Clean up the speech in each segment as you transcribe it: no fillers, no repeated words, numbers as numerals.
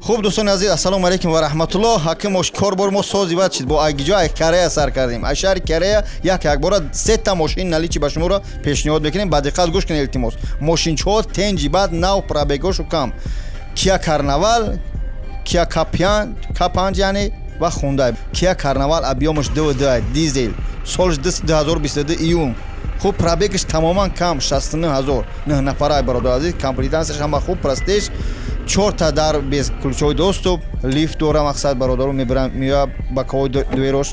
خوب دوستان عزیز السلام علیکم و رحمت الله. حکیم کار بار ما سازی بعد چید با اگیجا کریا سر کردیم. اشار کریا یک بار سه تا ماشین نلی چی به شما را پیشنهاد میکنیم. بعد دقت گوش کنید التماس. ماشین چهار تنجی بعد نو پرابگوش و کم. کیا کارناوال، کیا کاپانج یعنی و خوندای. کیا کارناوال ابیامش 2 دیزل. سالش 2022 ایون. خوب پرابگش تماما کم 69000 نه نفرای برادر عزیز. کامپلیتنسش هم خوب پرستش. 4 تا در без ключовой доступ, лифт дора мақсад бародаро мебарам мия ба кавой дуверош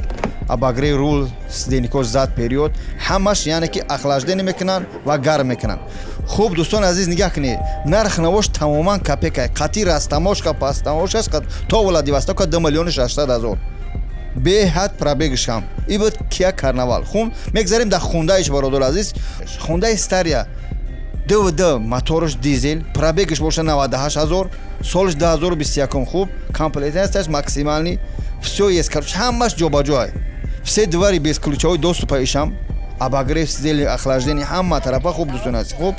абагре рул сденикош зад период ҳамаш яъне ки ахлаждени мекунанд ва гарм мекунанд. хуб дӯстон азиз нигоҳ кунед, нарх навош тамоман капека қатӣ растамошка пастамошаш то влади востока 2 миллиони 600 000 беҳад пробегиш ҳам и буд Kia Carnival. хуб мегзарем дар хундаиш бародар азиз. хундаи стария ДВД моторш дизель, пробегиш боша 98000, солш 2021 хуб, комплектацияш максимальный, всё есть, короче, ҳамаш ҷобаҷо. Все двери без ключовой доступа ишам, обогрев, сидели, охлаждение, ҳама тарафа хуб дӯстон аст. Хуб,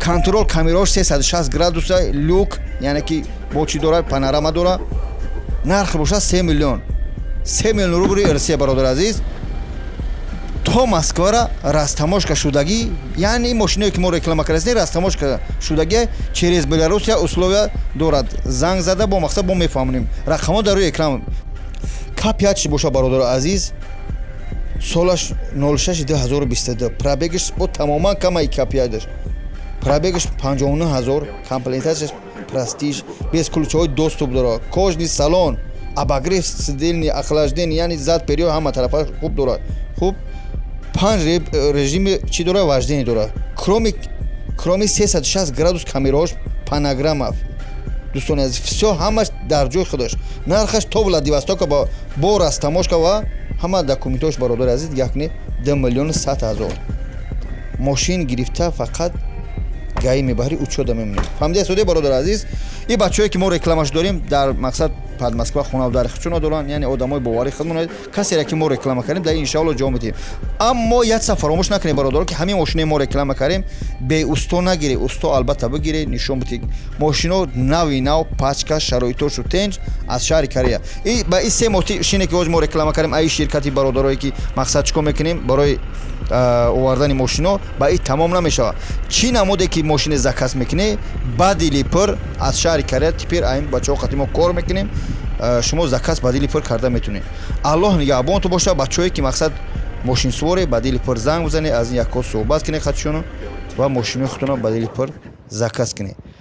контрол камераош 360 градуса, люк, яъне ки бо чӣ дора, панорама дора. Нарх боша 3 миллион. 3 миллион рубли Россия бародар азиз. То Москвара растамошка шудагӣ, яъне мошиное ки мо реклама кардем растамошка шудагӣ через Беларусия условия дорад. Занг зада бо мақсад бо мефаҳмонем. Рақамҳо дар рӯи экран. К5 боша бародар азиз. Солаш 06/2022. Пробегиш бо тамоман камаи К5 дашт. Пробегиш 59000, комплектацияш престиж, без ключовой доступ дорад. Кожни салон, обогрев, сидельни, охлаждение, яъне зад период ҳама тарафа хуб дорад. Хуб 5 режими чӣ дора вождение дора. Кроме 360 градус камераош панограмма. Дӯстон азиз, всё ҳамаш дар ҷои худаш. Нархаш то Владивостока бо растамошка ва ҳама документош бародар азиз якне 2 миллион 100 000. Мошин гирифта фақат гаи мебаҳри учёда мемонем. Фаҳмида соде бародар азиз. И бачаҳое ки мо рекламаш дорем дар мақсад пад Москва хонавдари худшона доранд, яъне одамои боварӣ худмон касере ки мо реклама кардем дар иншаалло ҷавоб медиҳем. Аммо як сафар фаромӯш накунед бародаро ки ҳамин мошинаи мо реклама кардем беусто нагиред. Усто албатта бигиред, нишон бидед. Мошино нави нав пачка шароитошу тенҷ аз шаҳри Корея. И ба ин се мошине ки ҳоз мо реклама кардем аи ширкати бародарое ки мақсад чӣ кор мекунем барои овардани мошино ба ин тамом намешавад. Чӣ намуде ки мошина заказ мекунед ба дили пур аз шаҳри Корея типир аин бачаҳо қати мо кор мекунем. шумо заказ ба дили пур карда метунед. Аллоҳ нигаҳбонтон бошад. бачаҳое ки мақсад мошинсуворе ба дили пур занг бизанед, аз ин якҳо суҳбат кунед хатшоно ва мошинои худтонро ба дили пур заказ кунед.